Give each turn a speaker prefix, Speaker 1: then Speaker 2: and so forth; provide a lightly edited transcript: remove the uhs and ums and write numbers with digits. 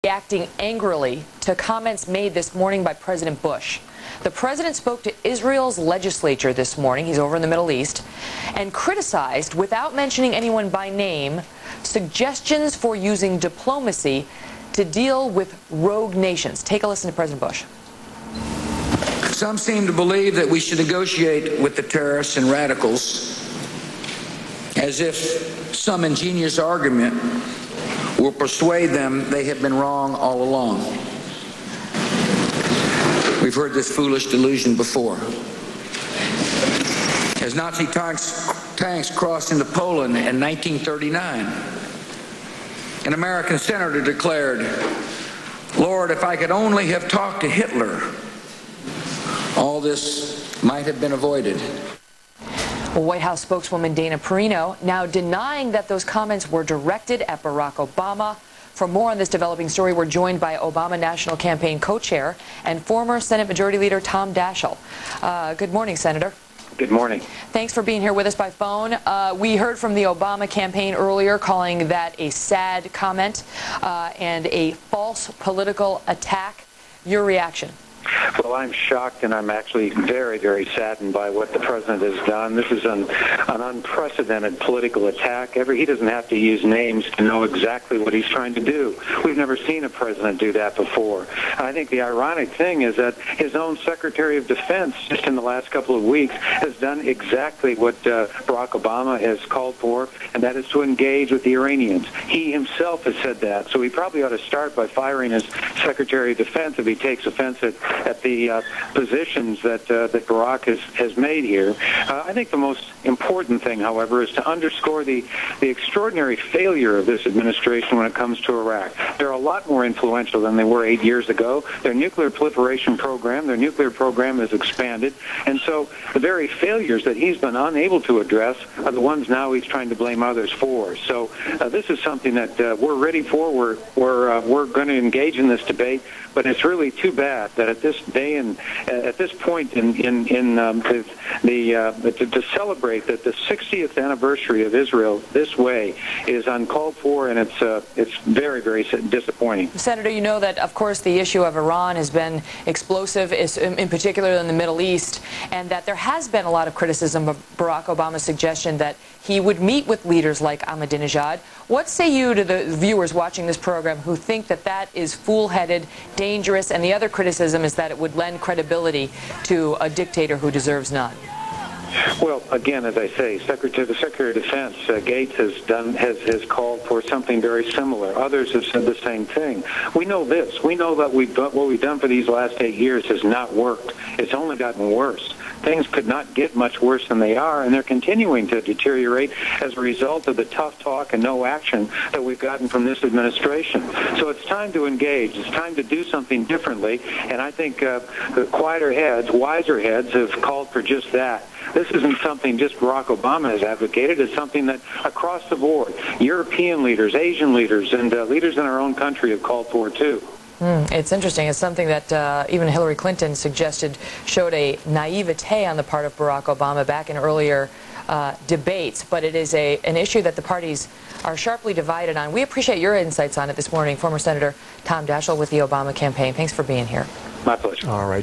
Speaker 1: reacting angrily to comments made this morning by President Bush. The president spoke to Israel's legislature this morning, he's over in the Middle East, and criticized, without mentioning anyone by name, suggestions for using diplomacy to deal with rogue nations. Take a listen to President Bush.
Speaker 2: Some seem to believe that we should negotiate with the terrorists and radicals as if some ingenious argument will persuade them they have been wrong all along. We've heard this foolish delusion before. As Nazi tanks crossed into Poland in 1939, an American senator declared, "Lord, if I could only have talked to Hitler, all this might have been avoided."
Speaker 1: Well, White House spokeswoman Dana Perino now denying that those comments were directed at Barack Obama. For more on this developing story, we're joined by Obama National Campaign co-chair and former Senate Majority Leader Tom Daschel. Good morning, Senator.
Speaker 3: Good morning.
Speaker 1: Thanks for being here with us by phone. We heard from the Obama campaign earlier calling that a sad comment and a false political attack. Your reaction?
Speaker 3: Well, I'm shocked, and I'm actually very, very saddened by what the president has done. This is an unprecedented political attack. He doesn't have to use names to know exactly what he's trying to do. We've never seen a president do that before. And I think the ironic thing is that his own Secretary of Defense, just in the last couple of weeks, has done exactly what Barack Obama has called for, and that is to engage with the Iranians. He himself has said that. So he probably ought to start by firing his Secretary of Defense if he takes offense at the positions that Barack has made here. I think the most important thing, however, is to underscore the extraordinary failure of this administration when it comes to Iraq. They're a lot more influential than they were 8 years ago. Their nuclear proliferation program, their nuclear program has expanded, and so the very failures that he's been unable to address are the ones now he's trying to blame others for. So this is something that we're ready for. We're going to engage in this debate, but it's really too bad that at this day and at this point to celebrate that the 60th anniversary of Israel this way is uncalled for, and it's very, very disappointing.
Speaker 1: Senator, you know that, of course, the issue of Iran has been explosive, in particular in the Middle East, and that there has been a lot of criticism of Barack Obama's suggestion that he would meet with leaders like Ahmadinejad. What say you to the viewers watching this program who think that that is fool-headed, dangerous, and the other criticism is that it would lend credibility to a dictator who deserves none?
Speaker 3: Well, again, as I say, the Secretary of Defense, Gates, has called for something very similar. Others have said the same thing. We know this. We know that what we've done for these last 8 years has not worked. It's only gotten worse. Things could not get much worse than they are, and they're continuing to deteriorate as a result of the tough talk and no action that we've gotten from this administration. So it's time to engage. It's time to do something differently, and I think the quieter heads, wiser heads have called for just that. This isn't something just Barack Obama has advocated. It's something that across the board, European leaders, Asian leaders, and leaders in our own country have called for too.
Speaker 1: It's interesting. It's something that even Hillary Clinton suggested showed a naivete on the part of Barack Obama back in earlier debates, but it is an issue that the parties are sharply divided on. We appreciate your insights on it this morning. Former Senator Tom Daschel with the Obama campaign. Thanks for being here.
Speaker 3: My pleasure.
Speaker 4: All right.